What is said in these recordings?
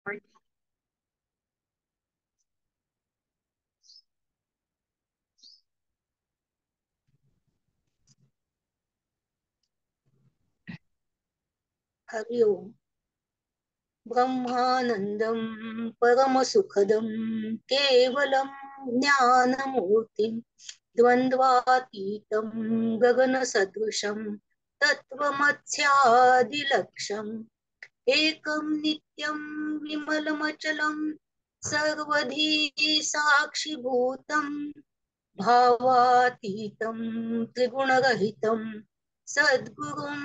हरि ओम. ब्रह्मानंदं परमसुखदं केवलं ज्ञानमूर्तिं द्वन्द्वातीतं गगनसदृशं तत्त्वमस्यादिलक्ष्यम् एकं नित्यं विमलमचलं सर्वधी साक्षिभूतं भावातीतं त्रिगुणरहितं सद्गुरुं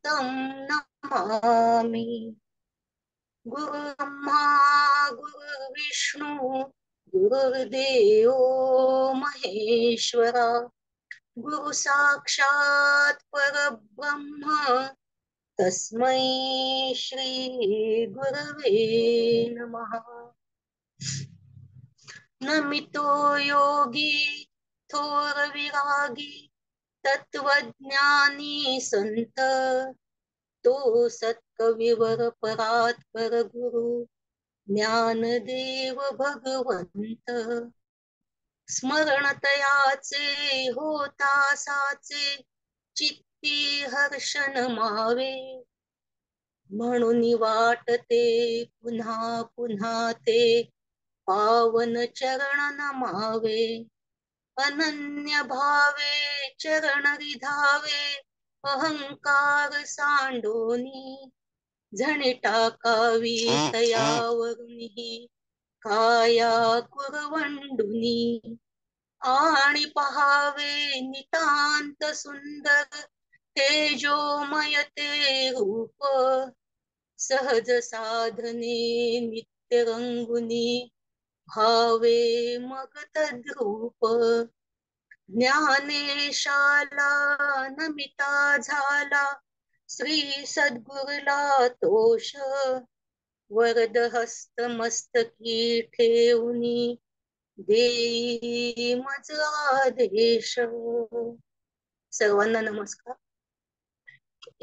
तं नमामि. गुरु ब्रह्मा गुरुर्विष्णू गुरुर्देव महेश्वरा गुरु साक्षात परब्रह्म तस्मै श्री गुरवे नमः. नमितो योगी थोर विरागी तत्वज्ञानी संत तो सत्कविवर परात पर गुरु ज्ञानदेव भगवंत. स्मरणतयाचे होता साचे चित्ती हर्षण मावे म्हणून वाटते पुन्हा पुन्हा ते पावन चरण नमावे. अनन्य भावे चरण रिधावे अहंकार सांडोनी झणी टाकावी तयावरुनी काया कुरवंडुनी आणि पहावे नितांत सुंदर तेजोमय ते रूप सहज साधने नित्य रंगुनी भावे मग तद्रूप. ज्ञानेशाला नमिता झाला श्री सद्गुरुला तोष वरद हस्त मस्तकी ठेवनी देई मज आदेश. सर्वांना नमस्कार.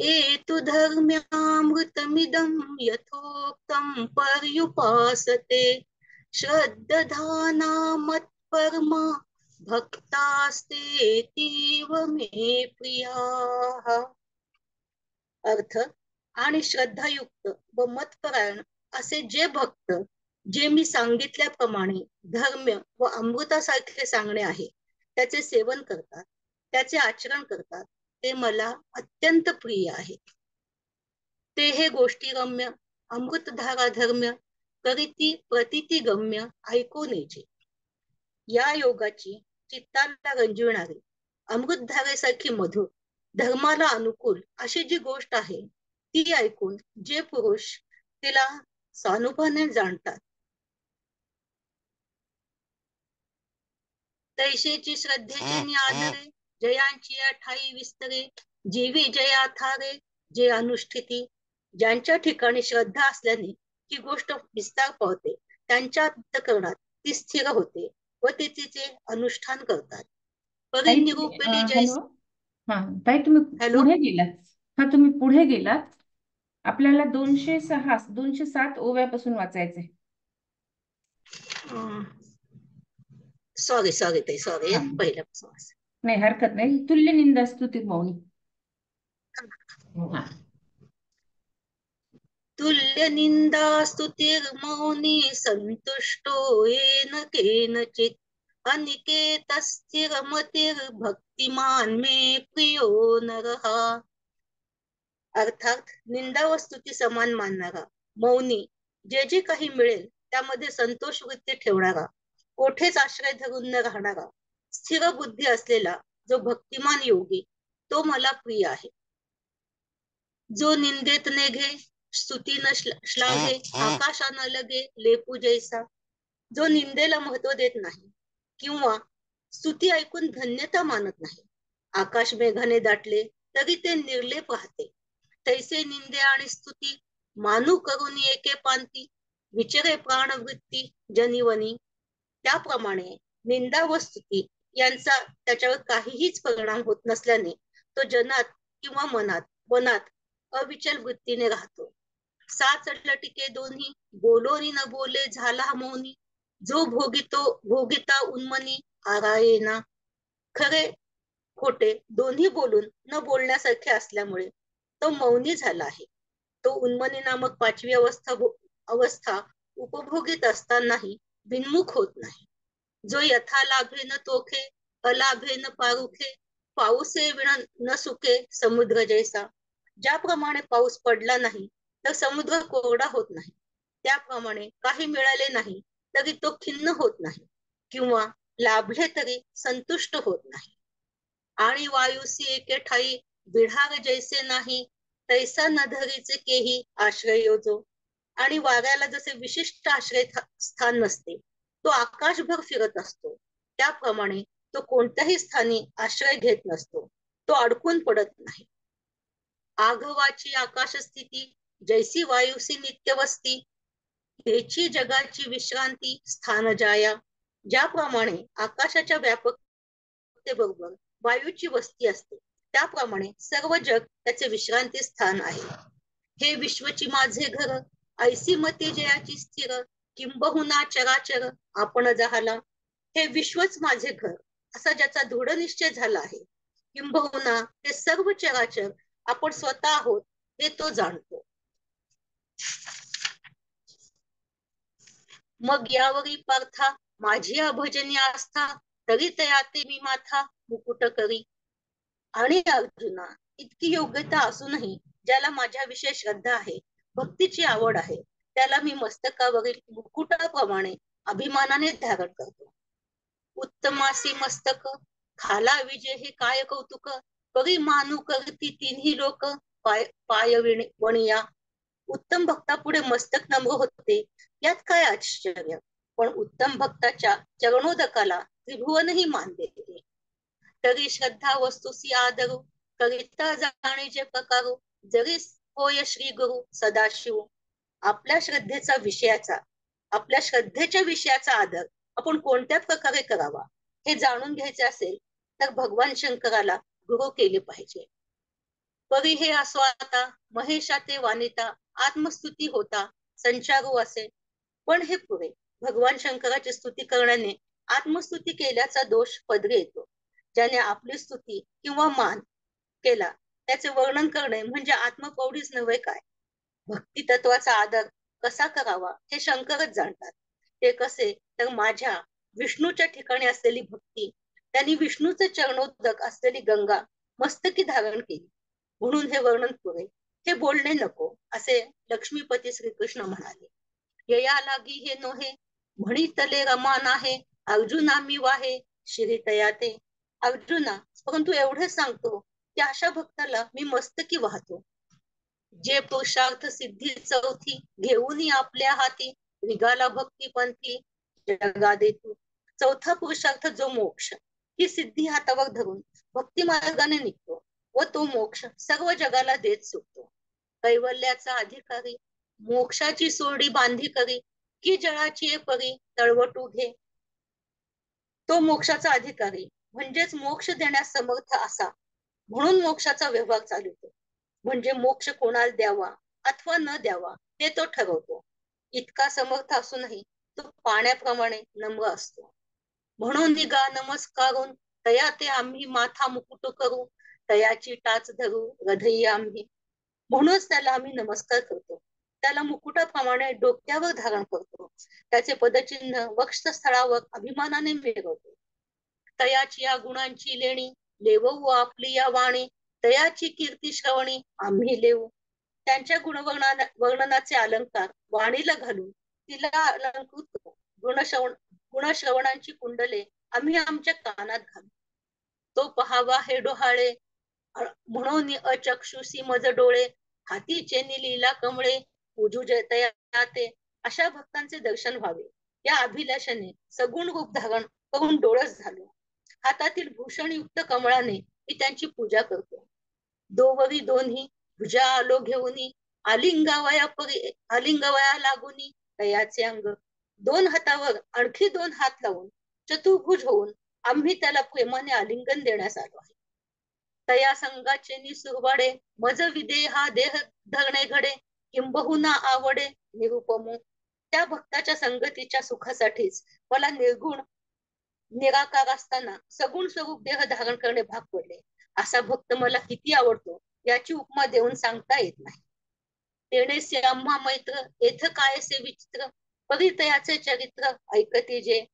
एतु धर्म्यामृतमिदं यथोक्तं पर्युपासते श्रद्धाना मत्परमा भक्तास्तेतीव मे प्रियाः. अर्थ आणि श्रद्धायुक्त व मतपरायण असे जे भक्त जे मी सांगितल्याप्रमाणे धर्म व अमृतासारखे सांगणे आहे त्याचे सेवन करतात त्याचे आचरण करतात ते मला अत्यंत प्रिय आहे. ते हे गोष्टीगम्य अमृतधारा धर्म्य करीती प्रतिती गम्य ऐकूनेचे. या योगाची चित्ताला रंजविणारी अमृतधारेसारखी मधुर धर्माला अनुकूल अशी जी गोष्ट आहे ती ऐकून जे पुरुष तिला स्वानुभवाने जाणतात तैशेची श्रद्धेचे आदरे जयांची ठाई विस्तरे जीवी जया थारे जे अनुष्ठिती. ज्यांच्या ठिकाणी श्रद्धा असल्याने ही गोष्ट विस्तार पावते त्यांच्या अंतःकरणात ती स्थिर होते व ते तिचे अनुष्ठान करतात. परिनिरूपली हॅलो. हा ताई तुम्ही पुढे गेलात. हा तुम्ही पुढे गेलात. आपल्याला 206 207 ओव्यापासून वाचायचे. सॉरी ताई सॉरी पहिल्यापासून. नाही हरकत नाही. तुल्य निंदा स्तुती मौनी. तुल्य निंदा स्तुतिर्मौनी संतुष्टो येन केनचित् अनिकेतस्थिरमतिर्भक्तिमान मे प्रियो नरः. अर्थात निंदा व स्तुती समान मानणारा मौनी जे जे काही मिळेल त्यामध्ये संतोष वृत्ती ठेवणारा कोठेच आश्रय धरून न राहणारा स्थिर बुद्धी असलेला जो भक्तिमान योगी तो मला प्रिय आहे. जो निंदेत नेघे स्तुतीनं श्लाघे आकाशानं लगे लेपू जैसा. जो निंदेला महत्व देत नाही किंवा स्तुती ऐकून धन्यता मानत नाही. आकाश मेघाने दाटले तरी ते निर्लेप राहते. तैसे निंदे आणि स्तुती मानू करून एके पांती विचरे प्राणवृत्ती जनिवनी. त्याप्रमाणे निंदा व स्तुती यांचा त्याच्यावर काहीच परिणाम होत नसल्याने तो जनात किंवा मनात वनात अविचल वृत्तीने राहतो. साच लटिके दोन्ही, बोलोनी न बोले झाला मौनी, जो भोगिता उन्मनी आरायेना. खरे खोटे दोन्ही बोलून न बोलण्यासारखे असल्यामुळे तो मौनी झाला आहे. तो उन्मनी नामक पाचवी अवस्था उपभोगीत असतानाही बिनमुख होत नाही. जो यथा लाभे न तोखे, अलाभे न पारुखे, पाऊसे विना न सुके समुद्र जैसा. ज्याप्रमाणे पाऊस पडला नाही तर समुद्र कोरडा होत नाही, त्याप्रमाणे काही मिळाले नाही तरी तो खिन्न होत नाही किंवा लाभले तरी संतुष्ट होत नाही. आणि वायुसी एके ठाई बिढाग जैसे नाही, तैसा न धरीचे केही आश्रय योजो. आणि वाऱ्याला जसे विशिष्ट आश्रय स्थान नसते, तो आकाशभर फिरत असतो, त्याप्रमाणे तो कोणत्याही स्थानी आश्रय घेत नसतो, तो अडकून पडत नाही. आघवाची आकाश स्थिती जैसी वायुसी नित्य वस्ती, त्याची जगाची विश्रांती स्थान जाया. ज्याप्रमाणे आकाशाच्या व्यापकतेबरोबर वायूची वस्ती असते, त्याप्रमाणे सर्व जग त्याचे विश्रांती स्थान आहे. हे विश्वची माझे घर, ऐसी मती जयाची स्थिर, किंबहुना चराचर आपण झाला. हे विश्वच माझे घर असा ज्याचा दृढ निश्चय झाला आहे, किंबहुना हे सर्व चराचर आपण स्वतः आहोत हे तो जाणतो. मग यावरी पार्था माझी अभजनी आस्था, तरी तयाते मी माथा मुकुट करी. आणि अर्जुना, इतकी योग्यता असूनही ज्याला माझ्याविषयी श्रद्धा आहे, भक्तीची आवड आहे, त्याला मी मस्तकावरील मुकुटाप्रमाणे अभिमानाने धारण करतो. उत्तमासी मस्तक खाला विजय हे काय कौतुक, परी मानू करती तिन्ही लोक पाय वणिया. उत्तम भक्तापुढे मस्तक नम्र होते, यात काय आश्चर्य. पण उत्तम भक्ताच्या चरणोदकाला त्रिभुवनही मान देते. तरी श्रद्धा वस्तुसी आदरू, करिता जाणीचे प्रकारू, जरी होय श्री गुरु सदाशिव. आपल्या श्रद्धेच्या विषयाचा आदर आपण कोणत्या प्रकारे करावा हे जाणून घ्यायचे असेल तर भगवान शंकराला गुरु केले पाहिजे. परी हे असो आता महेशा ते वानिता, आत्मस्तुती होता संचारू असे. पण हे पुरे, भगवान शंकराची स्तुती करण्याने आत्मस्तुती केल्याचा दोष पदरी येतो. ज्याने आपली स्तुती किंवा मान केला त्याचे वर्णन करणे म्हणजे आत्मप्रौढीच नव्हे काय. भक्ती तत्वाचा आदर कसा करावा हे शंकरच जाणतात. ते कसे तर माझ्या विष्णूच्या ठिकाणी असलेली भक्ती, त्यांनी विष्णूचे चरणोदक असलेली गंगा मस्तकी धारण केली म्हणून हे वर्णन पुरे, हे बोलणे नको असे लक्ष्मीपती श्रीकृष्ण म्हणाले. यया लागी हे नोहे, म्हणी तले रमा नाहे, अर्जुना मी वाहे शिरितया ते. अर्जुना, परंतु एवढे सांगतो की अशा भक्ताला मी मस्तकी वाहतो, जे पुरुषार्थ सिद्धी चौथी घेऊन आपल्या हाती, निघाला भक्ती पंथी जगा देतू. चौथा पुरुषार्थ जो मोक्ष, ही सिद्धी हातावर धरून भक्ती मार्गाने निघतो व तो मोक्ष सर्व जगाला देत सुटतो. कैवल्याचा अधिकारी मोक्षाची सोडी बांधी करी, की जळाची परी तळवटू घे. तो मोक्षाचा अधिकारी म्हणजेच मोक्ष देण्यास समर्थ असा, म्हणून मोक्षाचा व्यवहार चालवतो. म्हणजे मोक्ष कोणाला द्यावा अथवा न द्यावा हे तो ठरवतो. इतका समर्थ असूनही तो पाण्याप्रमाणे नम्र असतो. म्हणून निघा नमस्कारून तया ते आम्ही माथा मुकुट करू, तयाची टाच धरू हृदयी आम्ही. म्हणूनच त्याला आम्ही नमस्कार करतो, त्याला मुकुटाप्रमाणे डोक्यावर धारण करतो, त्याचे पदचिन्ह वक्षस्थळावर अभिमानाने मिळवतो. तयाची या गुणांची लेणी लेवू आपली या वाणी, तयाची कीर्ती श्रवणी आम्ही लेऊ. त्यांच्या वर्णनाचे अलंकार वाणीला घालून तिला अलंकृत करू. गुणश्रवणांची कुंडले आम्ही आमच्या कानात घालू. तो पहावा हे डोहाळे म्हणून अचक्षुषी मज डोळे, हातीचे लीला कमळे पूजू जयतया ते. अशा भक्तांचे दर्शन व्हावे या अभिलाषाने सगुण रूप धारण करून डोळस झालो. हातातील भूषणयुक्त कमळाने मी त्यांची पूजा करतो. दोवरी दोन्ही भुजा आलो घेऊनी, आलिंगवया लागुनी तयाचे अंग. दोन हातावर आणखी दोन हात लावून चतुर्भुज होऊन आम्ही त्याला प्रेमाने आलिंगन देण्यास आलो आहे. तया संगाचे निसुरवाडे मज विदे हा देह धरणे घडे, किंबहुना आवडे निरुपमो. त्या भक्ताच्या संगतीच्या सुखासाठीच मला निर्गुण निराकार असताना सगुण स्वरूप देह धारण करणे भाग पडले. असा भक्त मला किती आवडतो याची उपमा देऊन सांगता येत नाही. तेणेसे आम्हा मैत्र येथ कायसे विचित्र, परितयाचे चरित्र ऐकते जे.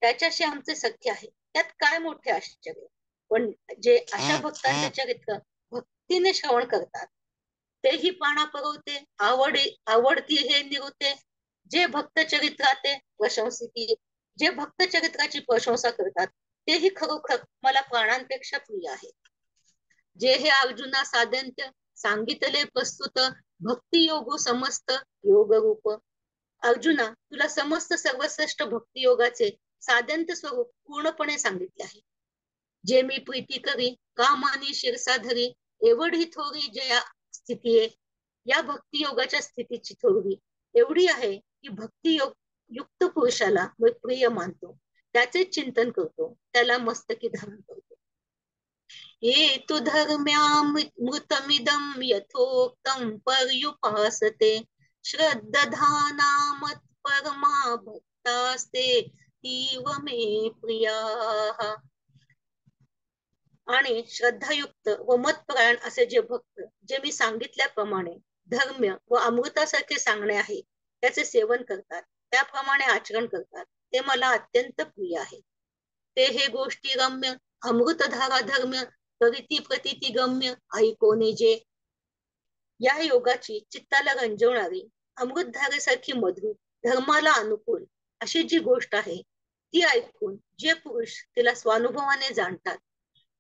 त्याच्याशी आमचे सख्य आहे, त्यात काय मोठे आश्चर्य. पण जे अशा भक्तांचे चरित्र भक्तीने श्रवण करतात तेही पाना पुरवते, आवडती हे निरुते. जे भक्त चरित्राते प्रशंसिती, जे भक्त चरित्राची प्रशंसा करतात तेही खरोखर मला प्राणांपेक्षा प्रिय आहे. जे हे अर्जुना साधंत्य सांगितले प्रस्तुत, भक्ती योग समस्त योग रूप. अर्जुना, तुला समस्त सर्वश्रेष्ठ भक्ती योगाचे साधंत स्वरूप पूर्णपणे सांगितले आहे. जे मी प्रीती करी कामानी शिरसाधरी, एवढी थोरी जया स्थिती आहे. या भक्ती योगाच्या स्थितीची थोरवी एवढी आहे की भक्ती योग युक्त पुरुषाला मी प्रिय मानतो, त्याचे चिंतन करतो, त्याला मस्तकी धारण करतो. ये तु धर्म्या मृतमिदं यथोक्तं पर्युपासते, श्रद्धाना मत्परमा भक्तास्ते तीव मे प्रियाः. आणि श्रद्धायुक्त व मतपरायण असे जे भक्त, जे मी सांगितल्याप्रमाणे धर्म्य व अमृतासारखे सांगणे आहे त्याचे सेवन करतात, त्याप्रमाणे आचरण करतात, ते मला अत्यंत प्रिय आहे. ते हे गोष्टी रम्य अमृतधारा धर्म्य करीती प्रतीती गम्य ऐकोने जे. या योगाची चित्ताला रंजवणारी अमृतधारेसारखी मधुर धर्माला अनुकूल अशी जी गोष्ट आहे ती ऐकून जे पुरुष तिला स्वानुभवाने जाणतात,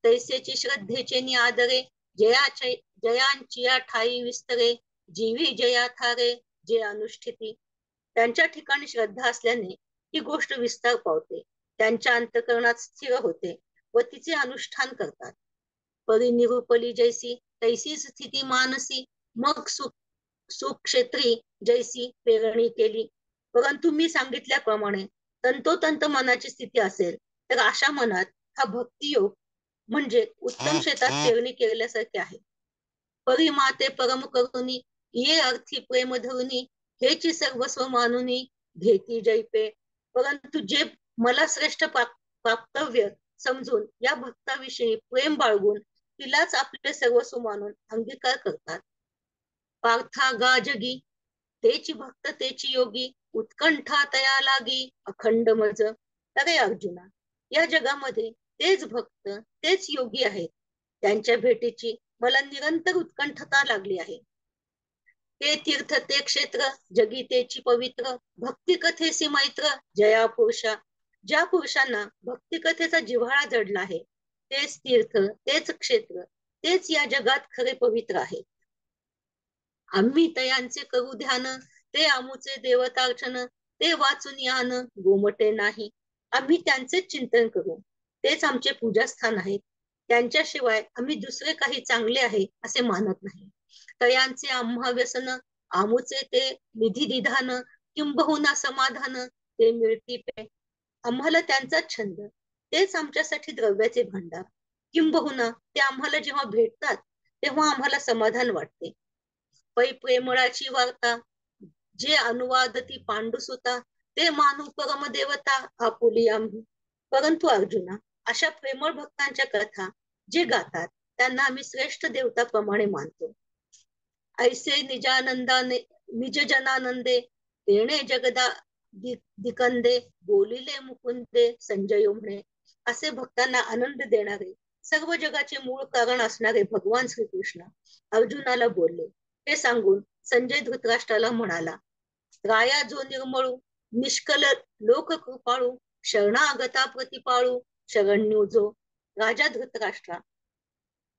तैसेची श्रद्धेचे नि आदरे जयांची या ठाई विस्तरे, जीवी जया थारे जे अनुष्ठिती. त्यांच्या ठिकाणी श्रद्धा असल्याने ही गोष्ट विस्तार पावते, त्यांच्या अंतकरणात स्थिर होते व तिचे अनुष्ठान करतात. परिनिरूपली जैसी तैसी स्थिती मानसी, मग सुक्षेत्री जैसी पेरणी केली. परंतु मी सांगितल्याप्रमाणे तंतोतंत मनाची स्थिती असेल तर अशा मनात हा भक्तियोग म्हणजे उत्तम शेतात पेरणी केल्यासारखे आहे. परिमाते परम करुणी ये अर्थी प्रेम धरुनी, हेची सर्वस्व मानुनी घेती जैपे. परंतु जे मला श्रेष्ठ प्राप्तव्य समजून या भक्ताविषयी प्रेम बाळगून तिलाच आपले सर्वस्व मानून अंगीकार करतात. पार्था गा जगी तेची भक्त तेची योगी, उत्कंठा तया लागी अखंड मज. अरे अर्जुना, या जगामध्ये तेच भक्त तेच योगी आहेत, त्यांच्या भेटीची मला निरंतर उत्कंठता लागली आहे. ते तीर्थ ते क्षेत्र जगी तेची पवित्र, भक्ती कथेसी मैत्र जया पुरुषा. ज्या पुरुषांना भक्ती कथेचा जिव्हाळा जडला आहे तेच तीर्थ तेच क्षेत्र तेच या जगात खरे पवित्र आहे. आम्ही तयांचे करू ध्यान, ते आमुचे देवतार्चन, ते वाचून यान गोमटे नाही. आम्ही त्यांचेच चिंतन करू, तेच आमचे पूजास्थान आहेत. त्यांच्याशिवाय आम्ही दुसरे काही चांगले आहे असे मानत नाही. तयांचे आम्हा व्यसन, आमुचे ते निधी निधान, किंबहुना समाधान ते मिळती पे. आम्हाला त्यांचा छंद, तेच आमच्यासाठी द्रव्याचे भांडार. किंबहुना ते आम्हाला जेव्हा भेटतात तेव्हा आम्हाला समाधान वाटते. पै प्रेमळाची वार्ता जे अनुवादती पांडुसुता, ते मानू परम देवता आपुली आम्ही. परंतु अर्जुना, अशा प्रेमळ भक्तांच्या कथा जे गातात त्यांना आम्ही श्रेष्ठ देवताप्रमाणे मानतो. ऐसे निजानंदाने निज जनानंदे तेणे जगदा दिकंदे बोलिले मुकुंदे संजय म्हणे. असे भक्तांना आनंद देणारे सर्व जगाचे मूळ कारण असणारे भगवान श्रीकृष्ण अर्जुनाला बोलले. हे सांगून संजय धृतराष्ट्राला म्हणाला, राया जो निर्मळू निष्कल लोक कृपाळू, शरणागता प्रतिपाळू शरण्यू जो. राजा धृतराष्ट्रा,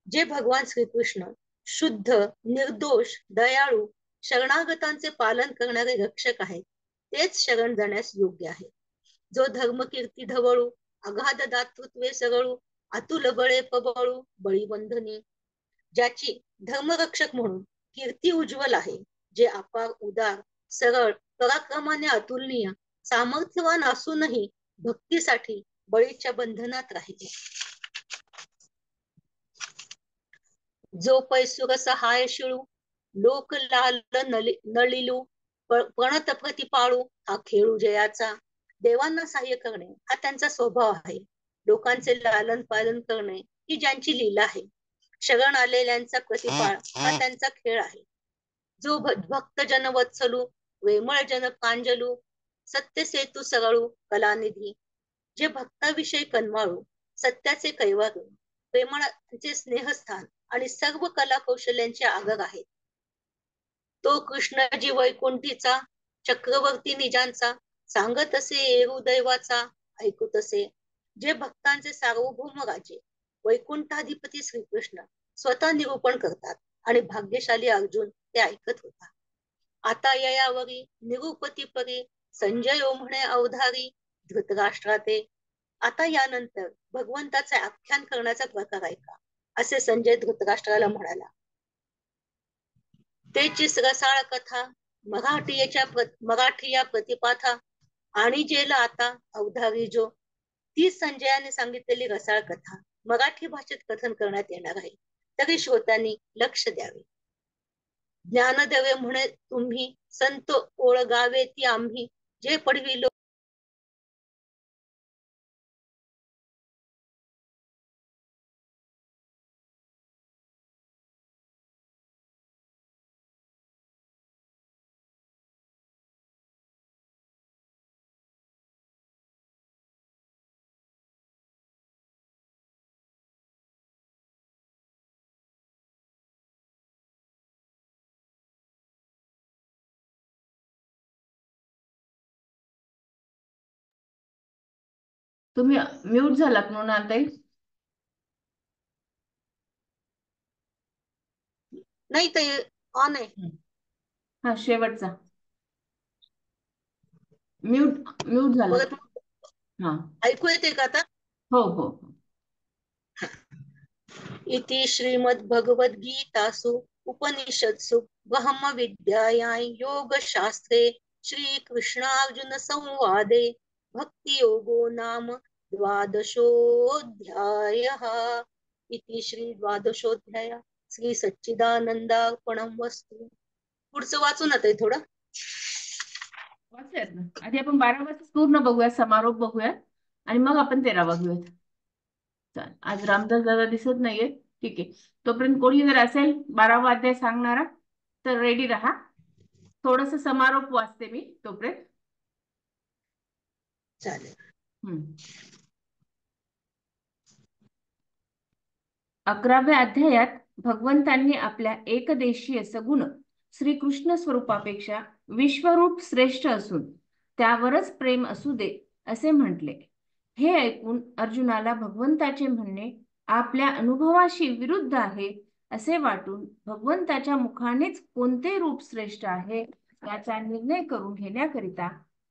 जे भगवान श्रीकृष्ण शुद्ध निर्दोष दयाळू शरणागतांचे पालन करणारे रक्षक आहेत, तेच शरण जाण्यास योग्य आहे. जो धर्म कीर्ती धवळू अगाध दातृत्वे सरळू, अतुल बळे पबळू बळीबंधनी. ज्याची धर्मरक्षक म्हणून कीर्ती उज्ज्वल आहे, जे अपार उदार सरळ पराक्रमाने अतुलनीय सामर्थ्यवान असूनही भक्तीसाठी बळीच्या बंधनात राहिले. जो पैसुर सहाय शिळू लोक लाल नळिलू पणत प्रतिपाळू हा खेळू जयाचा. देवांना सहाय्य करणे हा त्यांचा स्वभाव आहे. लोकांचे लालन पालन करणे ही ज्यांची लीला आहे. शरण आलेल्यांचा प्रतिपाळ हा त्यांचा खेळ आहे. जो भक्त जन वत्सलू वेमळ जन कांजलू सत्य सेतू सगळू कलानिधी. जे भक्ताविषयी कनवाळू सत्याचे कैवारू प्रेमाचे स्नेहस्थान आणि सर्व कला कौशल्यांचे आगग आहेत. तो कृष्णजी वैकुंठीचा चक्रवर्ती निजांचा सांगत असे येऊ दैवाचा ऐकू तसे. जे भक्तांचे सार्वभौम राजे वैकुंठाधिपती श्रीकृष्ण स्वतः निरूपण करतात आणि भाग्यशाली अर्जुन ते ऐकत होता. आता ययावरी निरूपती परी संजय म्हणे अवधारी धृतराष्ट्राते. आता यानंतर भगवंताचे आख्यान करण्याचा प्रकार ऐका असे संजय धृतराष्ट्राला म्हणाला. तेचीच रसाळ कथा मराठीया प्रतिपाथा आणि जेला आता अवधारी जो. ती संजयाने सांगितलेली रसाळ कथा मराठी भाषेत कथन करण्यात येणार आहे. तरी श्रोत्यांनी लक्ष द्यावे. ज्ञानदेवे म्हणे तुम्ही संत ओळगावे ती आम्ही जे पडविलो तुम्ही म्यूट झालात मृणालताई. नाही ते ऑन आहे. हा शेवटचा म्यूट म्यूट झाला. हा ऐकू येते का आता? हो हो. इति श्रीमद्भगवद्गीतासु उपनिषत्सु ब्रह्मविद्यायां योगशास्त्रे श्रीकृष्णार्जुन संवादे भक्तियोगो नाम द्वादशोऽध्यायः. इति श्री द्वादशोऽध्याय. श्री सच्चिदानंदार्पणमस्तु. पुढचं वाचू ना ते थोडं. वाचूयात ना. आधी आपण 12 वाजता पूर्ण बघूया, समारोप बघूया आणि मग आपण 13 बघूयात. आज रामदास दादा दिसत नाहीये. ठीक आहे. तोपर्यंत कोणी जर असेल 12वा अध्याय सांगणारा तर रेडी राहा. थोडस समारोप वाचते मी तोपर्यंत. चालेल. 11व्या अध्यायात भगवंतांनी आपल्या एकदेशीय सगुण श्रीकृष्ण स्वरूपापेक्षा विश्वरूप श्रेष्ठ असून त्यावरच प्रेम असू दे असे म्हटले. हे ऐकून अर्जुनाला भगवंताचे म्हणणे आपल्या अनुभवाशी विरुद्ध आहे असे वाटून भगवंताच्या मुखानेच कोणते रूप श्रेष्ठ आहे याचा निर्णय करून घेण्याकरिता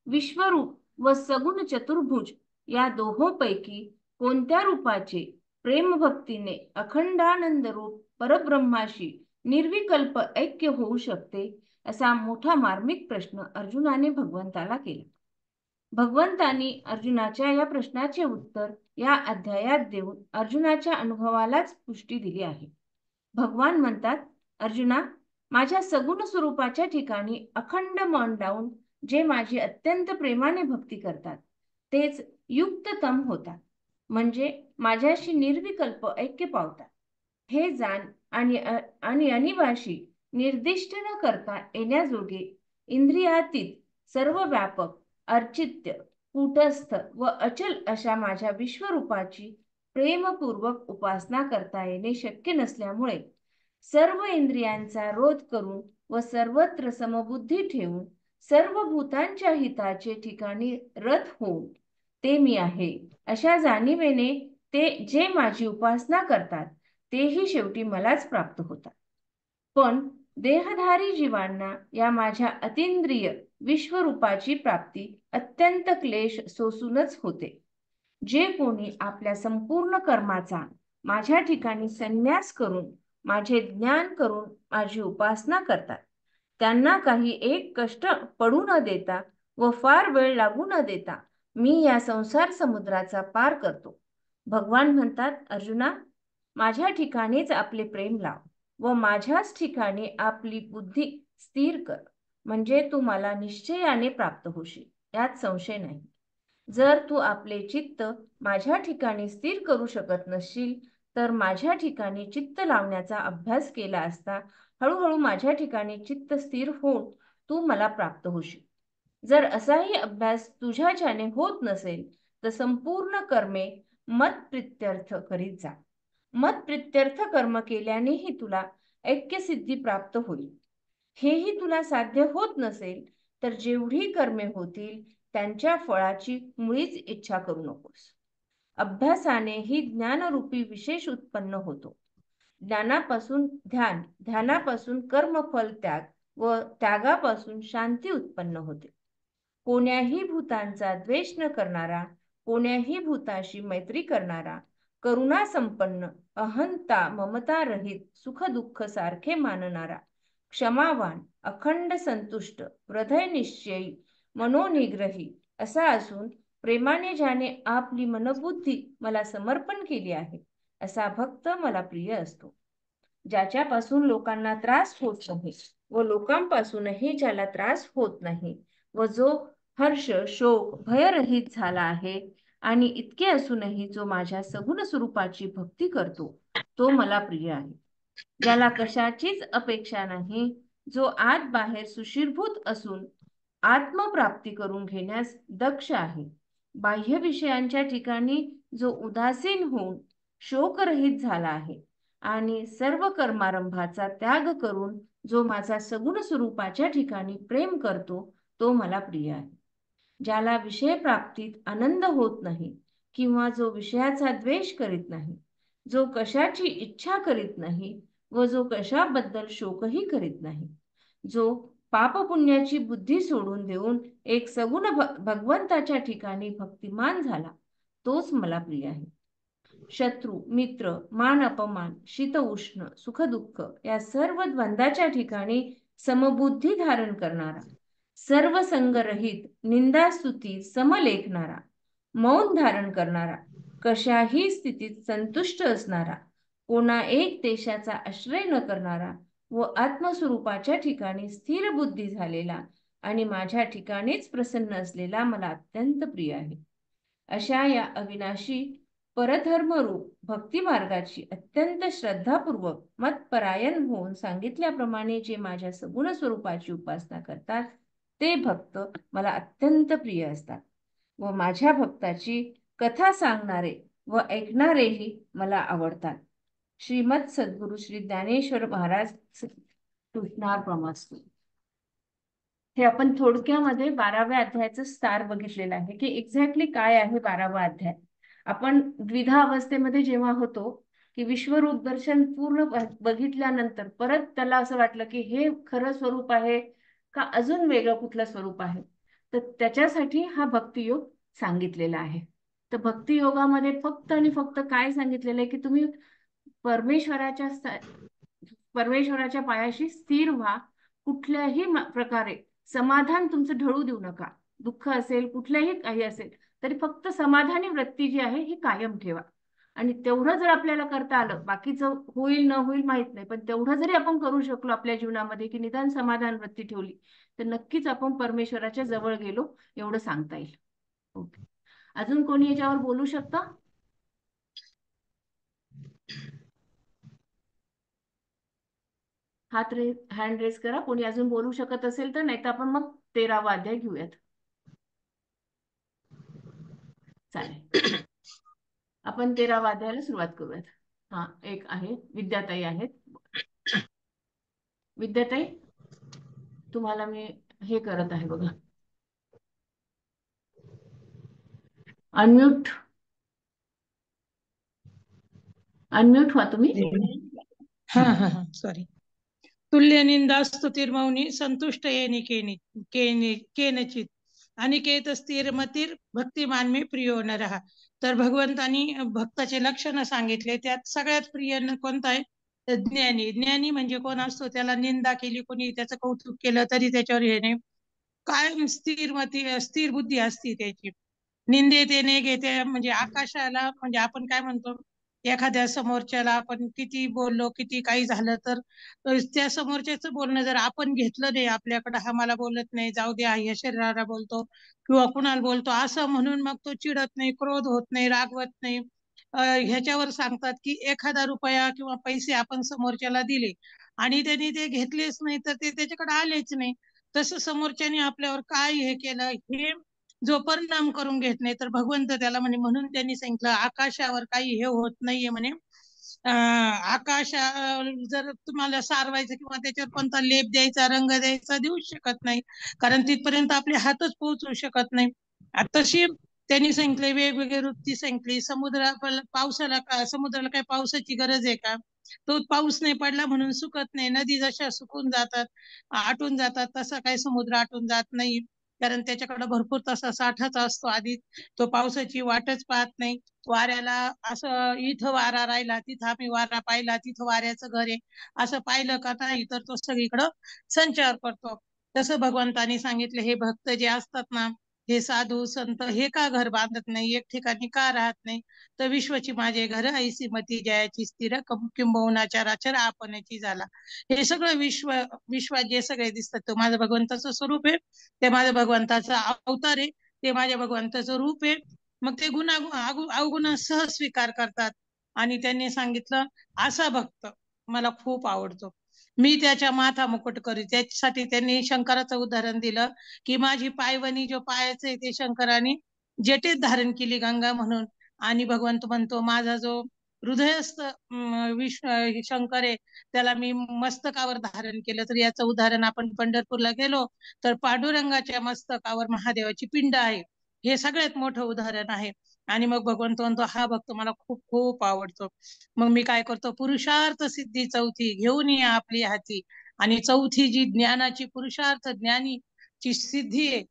विश्वरूप व सगुण चतुर्भुज या दोहोंपैकी कोणत्या रूपाचे प्रेमभक्तीने अखंडानंद रूप परब्रह्माशी निर्विकल्प ऐक्य होऊ शकते असा मोठा मार्मिक प्रश्न अर्जुनाने भगवंताला केला. भगवंतांनी अर्जुनाच्या या प्रश्नाचे उत्तर या अध्यायात देऊन अर्जुनाच्या अनुभवालाच पुष्टी दिली आहे. भगवान म्हणतात, अर्जुना, माझ्या सगुण स्वरूपाच्या ठिकाणी अखंड मन लावून जे माझी अत्यंत प्रेमाने भक्ती करतात तेच युक्ततम होतात, म्हणजे माझ्याशी निर्विकल्प ऐक्य पावतात. हे जाण आणि अनिवाशी निर्दिष्ट न करता येण्याजोगे इंद्रियातीत सर्व व्यापक अर्चित्य कूटस्थ व अचल अशा माझ्या विश्वरूपाची प्रेमपूर्वक उपासना करता येणे शक्य नसल्यामुळे सर्व इंद्रियांचा रोध करून व सर्वत्र समबुद्धी ठेवून सर्व भूतांच्या हिताचे ठिकाणी रत होऊन ते मी आहे अशा जाणीवेने ते जे माझी उपासना करतात तेही शेवटी मलाच प्राप्त होतात. पण देहधारी जीवांना या माझ्या अतींद्रिय विश्वरूपाची प्राप्ती अत्यंत क्लेश सोसूनच होते. जे कोणी आपल्या संपूर्ण कर्माचा माझ्या ठिकाणी संन्यास करून माझे ज्ञान करून माझी उपासना करतात त्यांना काही एक कष्ट पडू न देता व फार वेळ लागू न देता मी या संसार समुद्राचा पार करतो. भगवान म्हणतात, अर्जुना, माझ्या ठिकाणीच आपले प्रेम लाव. व माझ्याच ठिकाणी आपली बुद्धी स्थिर कर, म्हणजे तू मला निश्चयाने प्राप्त होशील, यात संशय नाही. जर तू आपले चित्त माझ्या ठिकाणी स्थिर करू शकत नसशील, तर माझ्या ठिकाणी चित्त लावण्याचा अभ्यास केला असता हळूहळू माझ्या ठिकाणी चित्त स्थिर होऊन तू मला प्राप्त होशील. जर असाही अभ्यास तुझ्याच्याने होत नसेल, तर संपूर्ण कर्मे मत्प्रित्यर्थ करीत जा. मत्प्रित्यर्थ कर्म केल्यानेही तुला ऐक्यसिद्धी प्राप्त होईल. हेही तुला साध्य होत नसेल, तर जेवढी कर्मे होतील त्यांच्या फळाची मुळीच इच्छा करू नकोस. अभ्यासाने ही ज्ञानरूपी विशेष उत्पन्न होतो. ज्ञानापासून ध्यान, ध्यानापासून कर्मफल त्याग व त्यागापासून शांती उत्पन्न होते. कोण्याही भूतांचा द्वेष न करणारा, कोण्याही भूताशी मैत्री करणारा, करुणा संपन्न, अहंता ममता रहित, सुख दुःख सारखे मानणारा, क्षमावान, अखंड संतुष्ट, हृदय निश्चयी, मनोनिग्रही असा असून प्रेमाने ज्याने आपली मनबुद्धी मला समर्पण केली आहे, असा भक्त मला प्रिय असतो. ज्याच्यापासून लोकांना त्रास होत नाही व लोकांपासूनही ज्याला त्रास होत नाही, व जो हर्ष शोक भयरहित झाला आहे, आणि इतके असूनही जो माझ्या सगुण स्वरूपाची भक्ती करतो, तो मला प्रिय आहे. ज्याला कशाचीच अपेक्षा नाही, जो आत बाहेर सुशीर्भूत असून आत्मप्राप्ती करून घेण्यास दक्ष आहे, बाह्य विषयांच्या ठिकाणी जो उदासीन होऊन शोकरहित झाला आहे, आणि सर्व कर्मारंभाचा त्याग करून जो माझा सगुण स्वरूपाच्या ठिकाणी प्रेम करतो, तो मला प्रिय आहे. ज्याला विषय प्राप्तीत आनंद होत नाही, किंवा जो विषयाचा द्वेष करीत नाही, जो कशाची इच्छा करीत नाही व जो कशाबद्दल शोकही करीत नाही, जो पापपुण्याची बुद्धी सोडून देऊन एक सगुण भगवंताच्या ठिकाणी भक्तिमान झाला, तोच मला प्रिय आहे. शत्रू मित्र मान अपमान शीत उष्ण सुख दुःख या सर्व द्वंद्वाच्या ठिकाणी समबुद्धी धारण करणारा, सर्व संगरहित निंदा स्तुती समलेखणारा, मौन धारण करणारा, कशाही स्थितीत संतुष्ट असणारा, कोणा एक देशाचा आश्रय न करणारा व आत्मस्वरूपाच्या ठिकाणी स्थिर बुद्धी झालेला आणि माझ्या ठिकाणीच प्रसन्न असलेला मला अत्यंत प्रिय आहे. अशा या अविनाशी परधर्मरूप भक्ती मार्गाची अत्यंत श्रद्धापूर्वक मतपरायण होऊन सांगितल्याप्रमाणे जे माझ्या सगुण स्वरूपाची उपासना करतात, ते भक्त मला अत्यंत प्रिय असतात व माझ्या भक्ताची कथा सांगणारे व ऐकणारेही मला आवडतात. श्रीमद सद्गुरु श्री ज्ञानेश्वर महाराज कृष्णार्पणमस्तु. हे आपण थोडक्यामध्ये 12व्या अध्यायाचं सार बघितलेलं आहे की एक्झॅक्टली काय आहे 12वा अध्याय. आपण द्विधा अवस्थेमध्ये जेव्हा होतो की विश्वरूप दर्शन पूर्ण बघितल्यानंतर परत त्याला असं वाटलं की हे खरं स्वरूप आहे का अजून वेगळं कुठलं स्वरूप आहे, तर त्याच्यासाठी हा भक्तियोग सांगितलेला आहे. तर भक्तियोगामध्ये फक्त आणि फक्त काय सांगितलेलं आहे की तुम्ही परमेश्वराच्या पायाशी स्थिर व्हा. कुठल्याही प्रकारे समाधान तुमचं ढळू देऊ नका. दुःख असेल कुठल्याही काही असेल तरी फक्त समाधानी वृत्ती जी आहे ही कायम ठेवा. आणि तेवढं जर आपल्याला करता आलं, बाकीचं होईल न होईल माहित नाही, पण तेवढं जरी आपण करू शकलो आपल्या जीवनामध्ये की निदान समाधान वृत्ती ठेवली, तर नक्कीच आपण परमेश्वराच्या जवळ गेलो एवढं सांगता येईल. ओके, अजून कोणी याच्यावर बोलू शकता? हँड रेस करा कोणी अजून बोलू शकत असेल तर, नाही तर आपण मग 13वा अध्याय घेऊयात. चालेल, आपण 13वा अध्यायाला सुरुवात करूयात. हा, एक आहे विद्याताई आहेत. विद्याताई, तुम्हाला मी हे करत आहे बघा, अनम्यूट व्हा तुम्ही. हा हा हा, सॉरी. तुल्य निंदा स्तुतिर्मौनी संतुष्ट येणे केनचित अनिकेत स्थिर मतीर भक्तिमान मी प्रियो न रहा. तर भगवंतानी भक्ताचे लक्षण सांगितले, त्यात सगळ्यात प्रिय कोणता आहे? ज्ञानी. ज्ञानी म्हणजे कोण असतो? त्याला निंदा केली कोणी, त्याचं कौतुक केलं तरी त्याच्यावर येणे, कायम स्थिर बुद्धी असती त्याची. निंदेते ने घेते म्हणजे आकाशाला, म्हणजे आपण काय म्हणतो एखाद्या समोरच्याला आपण किती बोललो, किती काही झालं तर त्या समोरच्याचं बोलणं जर आपण घेतलं नाही, आपल्याकडे हा मला बोलत नाही, जाऊ द्या, या शरीराला बोलतो किंवा कुणाला बोलतो असं म्हणून मग तो चिडत नाही, क्रोध होत नाही, रागवत नाही. ह्याच्यावर सांगतात की एखादा रुपया किंवा पैसे आपण समोरच्याला दिले आणि त्यांनी ते घेतलेच नाही तर ते त्याच्याकडे आलेच नाही, तसं समोरच्याने आपल्यावर काय हे केलं हे जो परिणाम करून घेत नाही तर भगवंत त्याला म्हणे, म्हणून त्यांनी सांगितलं आकाशावर काही हे होत नाहीये म्हणे. आकाश जर तुम्हाला सारवायचं किंवा त्याच्यावर कोणता लेप द्यायचा, रंग द्यायचा, देऊच शकत नाही, कारण तिथपर्यंत आपले हातच पोहोचू शकत नाही. तशी त्यांनी सांगितले वेगवेगळी वृत्ती सांगितली. समुद्राला काय पावसाची गरज आहे का? तो पाऊस नाही पडला म्हणून सुकत नाही. नदी जशा सुकून जातात, आटून जातात, तसा काही समुद्र आटून जात नाही, कारण त्याच्याकडे भरपूर तसा साठाच असतो आधी. तो पावसाची वाटच पाहत नाही. वाऱ्याला असं इथं वारा राहिला, तिथं आम्ही वारा पाहिला, तिथं वाऱ्याचं घर आहे असं पाहिलं का नाही, तर तो सगळीकडं संचार करतो. तसं भगवंतानी सांगितलं, हे भक्त जे असतात ना, हे साधू संत हे का घर बांधत नाही, एक ठिकाणी का राहत नाही, तर विश्वाची माझे घर ऐसी मती जयाची स्थिर किंबहुना चराचर आपणची झाला. हे सगळं विश्वात जे सगळे दिसतात तो माझं भगवंताचं स्वरूप आहे, ते माझ्या भगवंताचा अवतार आहे, ते माझ्या भगवंताचं रूप आहे. मग ते अवगुण सहज स्वीकार करतात. आणि त्यांनी सांगितलं असा भक्त मला खूप आवडतो, मी त्याच्या माथा मुकुट करी. त्याच्यासाठी त्यांनी शंकराचं उदाहरण दिलं की माझी पायवणी जो पायाचं आहे ते शंकराने जटेत धारण केली गंगा म्हणून. आणि भगवंत म्हणतो माझा जो हृदयस्थ शंकर आहे त्याला मी मस्तकावर धारण केलं. तर याचं उदाहरण आपण पंढरपूरला गेलो तर पांडुरंगाच्या मस्तकावर महादेवाची पिंड आहे, हे सगळ्यात मोठं उदाहरण आहे. आणि मग भगवंत म्हणतो हा भक्त मला खूप खूप आवडतो. मग मी काय करतो, पुरुषार्थ सिद्धी चौथी घेऊन या आपली हाती. आणि चौथी जी ज्ञानाची पुरुषार्थ ज्ञानीची सिद्धी आहे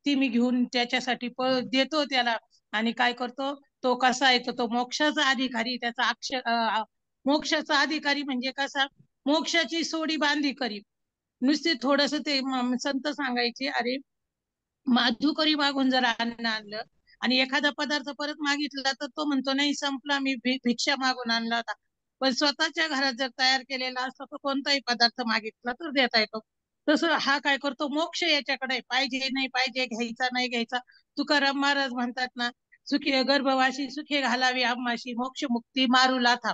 ती मी घेऊन त्याच्यासाठी देतो त्याला. आणि काय करतो, तो कसा येतो, तो मोक्षाचा अधिकारी, त्याचा मोक्षाचा अधिकारी म्हणजे कसा, मोक्षाची सोडी बांधी करी. नुसते थोडस ते संत सांगायचे, अरे माधुकरी मागून जर अन्न आणलं आणि एखादा पदार्थ परत मागितला तर तो म्हणतो नाही संपला, मी भिक्षा मागून आणला होता. पण स्वतःच्या घरात जर तयार केलेला असतो तर कोणताही पदार्थ मागितला तर देता येतो. तसं हा काय करतो, मोक्ष याच्याकडे पाहिजे नाही पाहिजे, घ्यायचा नाही घ्यायचा. तुकाराम महाराज म्हणतात ना, सुखी गर्भवासी सुखे घालावी आम्हाशी, मोक्ष मुक्ती मारू लाथा.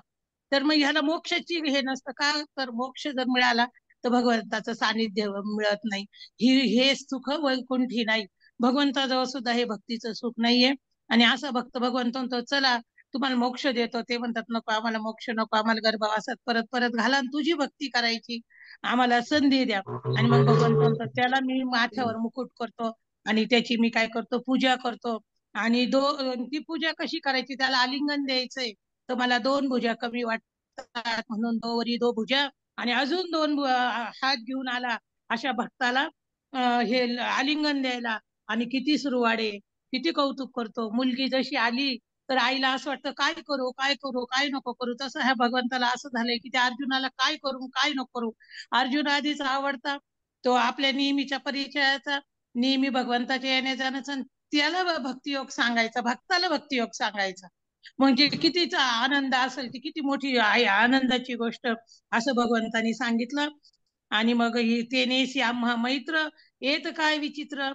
तर मग ह्याला मोक्षाची हे नसतं का, तर मोक्ष जर मिळाला तर भगवंताचं सानिध्य मिळत नाही. हे सुख वैकुंठी नाही, भगवंताजवळ सुद्धा हे भक्तीचं सुख नाहीये. आणि असा भक्त भगवंत म्हणतो चला तुम्हाला मोक्ष देतो, ते म्हणतात नको आम्हाला मोक्ष नको, आम्हाला गर्भवासात परत परत घाला, तुझी भक्ती करायची आम्हाला संधी द्या. आणि मग भगवंत म्हणतो त्याला मी माथ्यावर मुकुट करतो आणि त्याची मी काय करतो, पूजा करतो. आणि ती पूजा कशी करायची, त्याला आलिंगन द्यायचंय तर मला 2 भुजा कमी वाटतात म्हणून दोवरी 2 भुजा आणि अजून 2 हात घेऊन आला अशा भक्ताला हे आलिंगन द्यायला. आणि किती सुरुवाडे, किती कौतुक करतो. मुलगी जशी आली तर आईला असं वाटतं काय करू काय करू काय नको करू, तसं ह्या भगवंताला असं झालंय की त्या अर्जुनाला काय करू काय नको करू. अर्जुन आधीच आवडता, तो आपल्या नेहमीच्या परिचयाचा, नेहमी भगवंताच्या येण्या जाण्याचा, त्याला भक्तियोग सांगायचा, भक्ताला भक्तियोग सांगायचा. म्हणजे कितीचा आनंद असेल ती किती मोठी आनंदाची गोष्ट असं भगवंतानी सांगितलं. आणि मग ते नेसी आम्हा मैत्र येत काय विचित्र,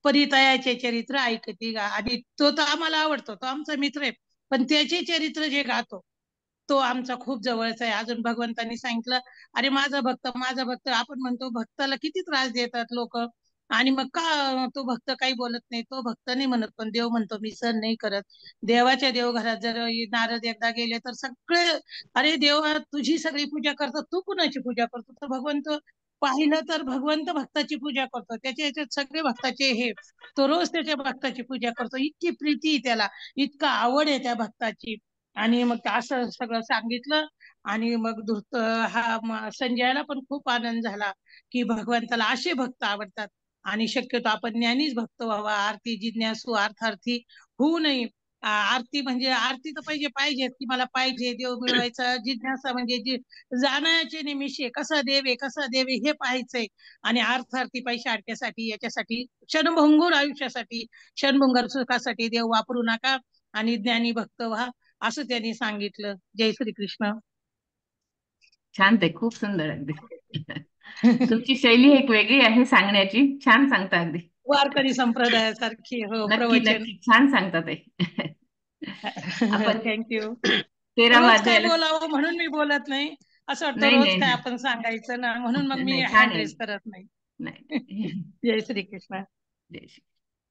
परितयाचे चरित्र ऐकती गा. आणि तो तर आम्हाला आवडतो, तो आमचा मित्र आहे, पण त्याचे चरित्र जे गातो तो आमचा खूप जवळचा आहे. अजून भगवंतांनी सांगितलं, अरे माझा भक्त, आपण म्हणतो भक्ताला किती त्रास देतात लोक, आणि मग का तो भक्त काही बोलत नाही, तो भक्त नाही म्हणत, पण देव म्हणतो मी सहन नाही करत. देवाच्या देवघरात जर नारद एकदा गेले तर सगळे, अरे देवा तुझी सगळी पूजा करतात, तू कुणाची पूजा करतो, तर भगवंत पाहिलं तर भगवंत भक्ताची पूजा करतो, त्याच्या याच्यात सगळे भक्ताचे हे, तो रोज त्याच्या भक्ताची पूजा करतो, इतकी प्रीती त्याला, इतका आवड आहे त्या भक्ताची. आणि मग असं सगळं सांगितलं. आणि मग संजयाला पण खूप आनंद झाला की भगवंताला असे भक्त आवडतात. आणि शक्यतो आपण ज्ञानीच भक्त व्हावा, आरती जिज्ञासू अर्थार्थी होऊ नये. आरती म्हणजे आरती तर पाहिजे की मला पाहिजे देव मिळवायचा, जिज्ञासा म्हणजे जाण्याचे निमिषे कसा देव आहे कसा देव आहे हे पाहायचंय. आणि अर्थार्थी पैशासाठी याच्यासाठी क्षणभंगूर आयुष्यासाठी क्षणभंगूर सुखासाठी देव वापरू नका आणि ज्ञानी भक्त व्हा. असं त्यांनी सांगितलं. जय श्री कृष्ण. छान, ते खूप सुंदर अगदी. तुमची शैली एक वेगळी आहे सांगण्याची, छान सांगता अगदी. वारकरी संप्रदायासारखी. हो, नक्की प्रवचन. नक्की छान सांगता ते. आपण थँक्यू. 13वा रोज काय अध्यायाला. बोलावं म्हणून मी बोलत नाही. असं वाटतं नाही रोज नाही काय नाही. आपण सांगायचं ना, म्हणून मग मी नाही, छान हँड आहे. रेस करत नाही. नाही. जय श्री कृष्ण. जय श्री.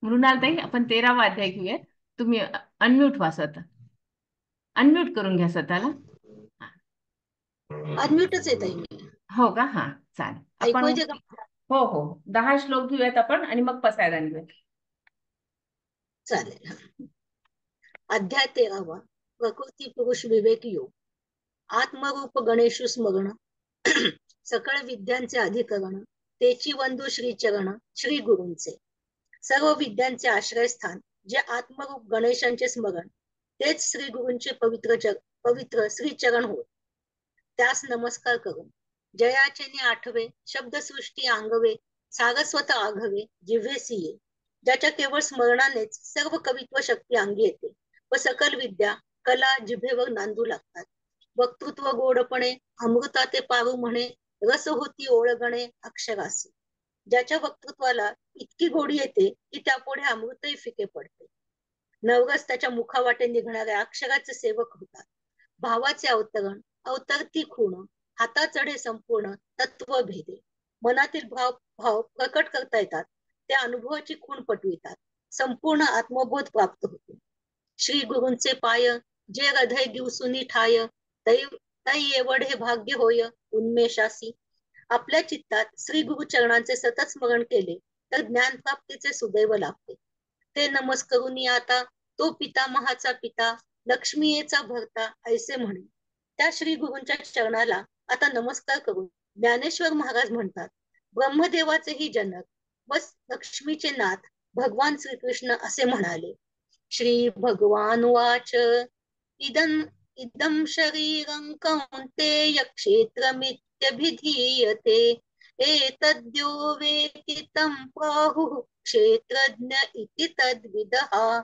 मृणालताई, आपण 13वा अध्याय घेऊया. तुम्ही अनम्यूट व्हा स्वतः. अनम्यूट करून घ्या स्वतःला. अनम्यूटच येत आहे मी. हो का? हा, चालेल. ऐकू आपण येते का? हो हो 10 श्लोक घेऊयात आपण आणि मग पसायदान घेऊयात. चालेल. अध्याय 13वा. प्रकृती पुरुष विवेक योग. आत्मरूप गणेशु स्मरण. सकळ विद्यांचे अधिकरण. तेची वंदू श्रीचरण श्री गुरूंचे. सर्व विद्यांचे आश्रयस्थान जे आत्मरूप गणेशांचे स्मरण, तेच श्री गुरूंचे पवित्र श्रीचरण होत. त्यास नमस्कार करून जयाचे आठवे शब्दसृष्टी अंगवे सारस्वत आघवे जिव्हे सिये. ज्याच्या केवळ स्मरणानेच सर्व कवित्व शक्ती अंगी येते व सकल विद्या कला जिभेवर नांदू लागतात. वक्तृत्व गोडपणे अमृता ते पारू म्हणे रस होती ओळगणे अक्षरासी. ज्याच्या वक्तृत्वाला इतकी गोडी येते की त्यापुढे अमृतही फिके पडते. नवरस त्याच्या मुखावाटे निघणाऱ्या अक्षराचे सेवक होतात. भावाचे अवतरण अवतरती खूण हाता चढे संपूर्ण तत्व भेदे. मनातील भाव प्रकट करता येतात. त्या अनुभवाची खूण पटवितात. संपूर्ण आत्मबोध प्राप्त होतो. श्री गुरूंचे पाय जे हृदय दिवसुनी ठाय तै एवढ हे भाग्य होय उन्मेषासी. आपल्या चित्तात श्री गुरु चरणांचे सतत स्मरण केले तर ज्ञान प्राप्तीचे सुदैव लाभते. ते नमस्करून आता तो पितामहाचा पिता लक्ष्मीचा भरता ऐसे म्हणे. त्या श्री गुरूंच्या चरणाला आता नमस्कार करून ज्ञानेश्वर महाराज म्हणतात, ब्रह्मदेवाचेही जनक व लक्ष्मीचे नाथ भगवान श्रीकृष्ण असे म्हणाले. श्री भगवान वाच इदं शरीरं कौन्तेय क्षेत्रमित्यभिधीयते एतद्यो वेति तं प्राहुः क्षेत्रज्ञ इति तद्विदः.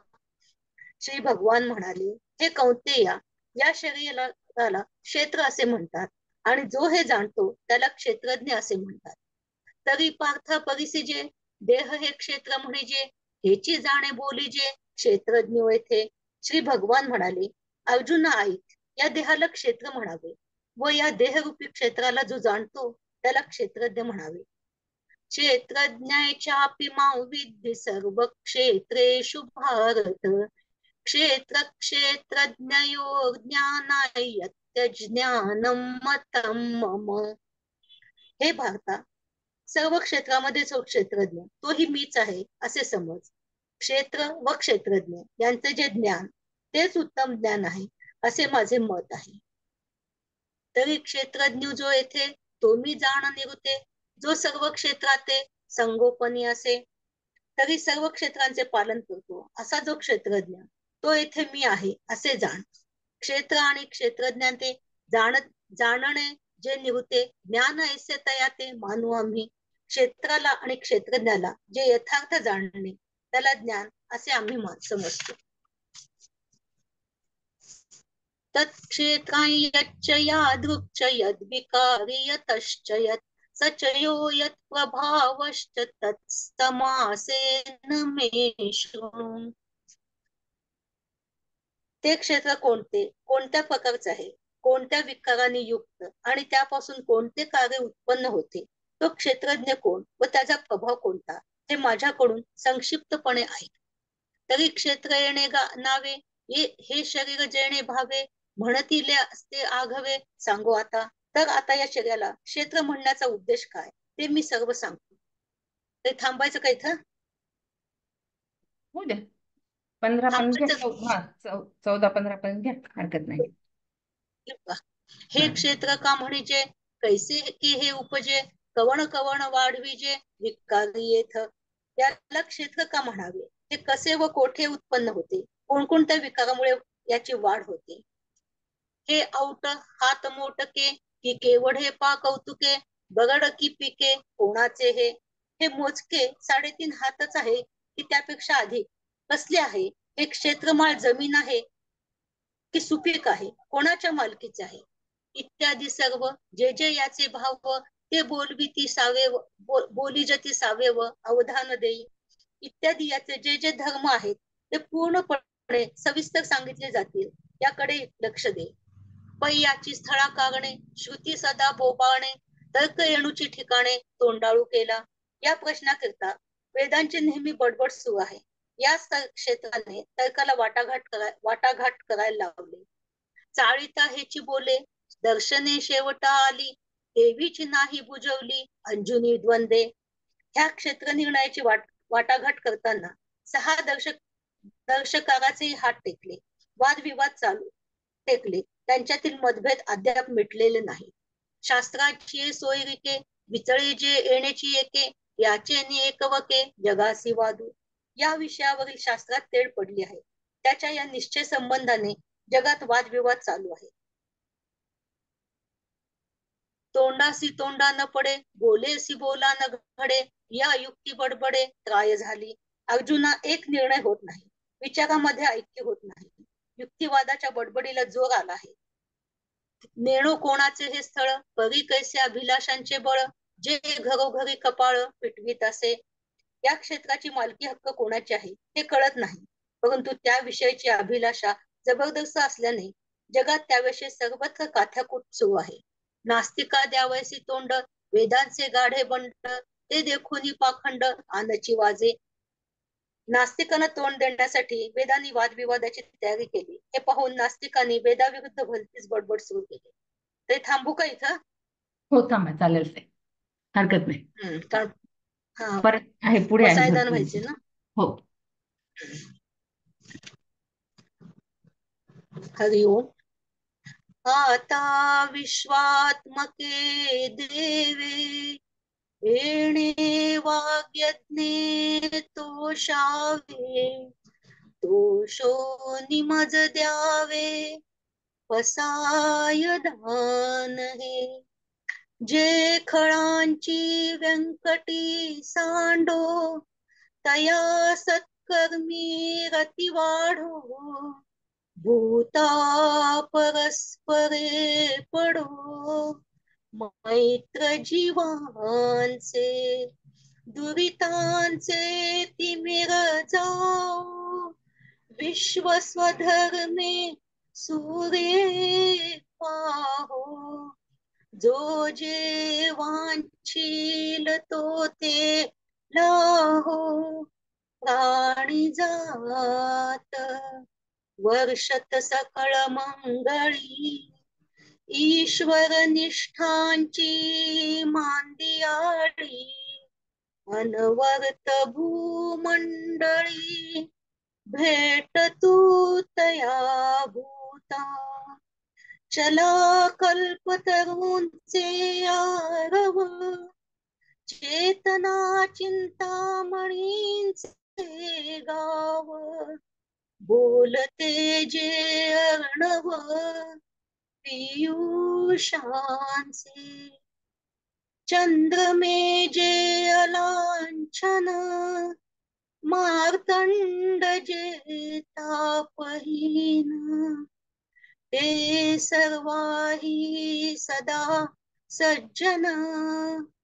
श्री भगवान म्हणाले, हे कौंतेया, या शरीराला क्षेत्र असे म्हणतात आणि जो हे जाणतो त्याला क्षेत्रज्ञ असे म्हणतात. तरी पार्थ परिसिजे देह हे क्षेत्र म्हणजे हेची जाणे बोलीजे क्षेत्रज्ञ येथे. श्री भगवान म्हणाले, अर्जुन ऐक, या देहाला क्षेत्र म्हणावे व या देहरूपी क्षेत्राला जो जाणतो त्याला क्षेत्रज्ञ म्हणावे. क्षेत्रज्ञाचापि मां विद्धि सर्व क्षेत्रेषु भारत. क्षेत्र क्षेत्रज्ञयोर् ज्ञानाय यज्ञानं मतं मम. हे भारता, सर्व क्षेत्रामध्ये जो क्षेत्रज्ञ तोही मीच आहे असे समज. क्षेत्र व क्षेत्रज्ञ यांचे जे ज्ञान तेच उत्तम ज्ञान आहे असे माझे मत आहे. तरी क्षेत्रज्ञ जो येथे तो मी जाण निरुते, जो सर्व क्षेत्राते संगोपनी असे. तरी सर्व क्षेत्रांचे पालन करतो असा जो क्षेत्रज्ञ तो येथे मी आहे असे जाण. क्षेत्र आणि क्षेत्रज्ञांते जाणणे जे निवते ज्ञान ऐसे तया ते मानू आम्ही. क्षेत्राला आणि क्षेत्रज्ञाला जे यथार्थ जाणणे त्याला ज्ञान असे आम्ही समजतो. तत्क्षेत्राणि यच्च यादृक्च यद्विकारी यतश्च यत् सचयो यत् प्रभावश्च तत्समासेन मे शृणु. ते क्षेत्र कोणते, कोणत्या प्रकारचे आहे, कोणत्या विकाराने युक्त आणि त्यापासून कोणते कार्य उत्पन्न होते, तो क्षेत्रज्ञ कोण व त्याचा प्रभाव कोणता, हे माझ्याकडून संक्षिप्तपणे ऐक. तरी क्षेत्र येणे नावे हे शरीर जेणे भावे म्हणतील असते आघवे सांगू आता. तर आता या शरीराला क्षेत्र म्हणण्याचा उद्देश काय ते मी सर्व सांगतो. ते थांबायचं का इथं? हो द्या, 15 पण घ्या. 14-15 पण घ्या, हरकत नाही. हे क्षेत्र का म्हणजे कैसे की हे उपजे कवण कवण वाढविजे विकारी येथ. याला क्षेत्र का म्हणावे, हे कसे व कोठे उत्पन्न होते, कोणकोणत्या विकारामुळे याची वाढ होते. हे औट हात मोटके की केवढ हे पा कौतुके बगड की पिके कोणाचे हे. हे मोजके 3.5 हातच आहे की त्यापेक्षा अधिक कसले आहे. हे क्षेत्रमाळ जमीन आहे की सुपीक आहे, कोणाच्या मालकीचे आहे, इत्यादी सर्व जे जे याचे भाव ते बोलविती सावेव बोली जती सावेव अवधान देई इत्यादी याचे जे जे धर्म आहेत ते पूर्णपणे सविस्तर सांगितले जातील याकडे लक्ष दे. पै याची स्थळा कागणे श्रुती सदा बोबाणे तर्क येणूची ठिकाणे तोंडाळू केला. या प्रश्नाकरिता वेदांची नेहमी बडबड सुरू आहे. याच क्षेत्राने तर्काला वाटाघाट करायला लावले. चाळीता हेची बोले दर्शने शेवटा आली देवीची नाही बुजवली अंजुनी द्वंदे. ह्या क्षेत्र निर्णयाची वाटाघाट करताना 6 दर्शकाराचे हात टेकले. वादविवाद चालू टेकले. त्यांच्यातील मतभेद अद्याप मिटलेले नाही. शास्त्राची सोयरिके विचळे जे येण्याची एके याचे एकवके जगासी वादू. या विषयावरील शास्त्रात तेढ पडली आहे. त्याच्या या निश्चय संबंधाने जगात वादविवाद चालू आहे. तोंडासी तोंडा न पडे बोलेसी बोला न घडे या युक्ती बडबडे त्राय झाली. अर्जुना एक निर्णय होत नाही, विचारामध्ये ऐक्य होत नाही. युक्तिवादाच्या बडबडीला जोर आला आहे. नेणो कोणाचे हे स्थळ परी कैसे अभिलाषांचे बळ जे घरोघरी कपाळ पिटवीत असे. या क्षेत्राची मालकी हक्क कोणाची आहे हे कळत नाही, परंतु त्याविषयीची अभिलाषा जबरदस्त असल्याने जगात त्याविषयी सर्वत्र काथ्याकूट सुरू आहे. नास्तिका द्यावयासी तोंड वेदांचे गाढे बंड ते देखोनी पाखंड आनची वाजे. नास्तिकांना तोंड देण्यासाठी वेदांनी वादविवादाची तयारी केली. हे पाहून नास्तिकांनी वेदाविरुद्ध भलतीच बडबड सुरू केली. ते थांबू का इथं? हो थांबा, चालेल ते, हरकत नाही. कारण हा परत आहे, पुढे आहे पसायदान भरपूर. व्हायचे ना. हो. हरि ओम. आता विश्वात्मके देवे येणे वाग्यज्ञे तोषावे तोषो निमज द्यावे पसाय दान हे. जे खळांची व्यंकटी सांडो तया सत्कर्मी रती वाढो भूता परस्परे पडो मैत्र जीवांचे दुरितांचे तिमिर जाओ विश्व स्वधर्मे सूर्ये पाहो जो जे वांछील तो ते लाहो प्राणी जात वर्षत सकळ मंगळी ईश्वर निष्ठांची मांदियाळी अनवर्त भूमंडळी भेट तू तया भूता चला कल्पतरूंचे आरव चेतना चिंतामणींचे गाव बोलते जे अर्णव पियुषांचे चंद्रमे जे अलांछन मार्तंड जे तापहीन ते सर्वाही सदा सज्जन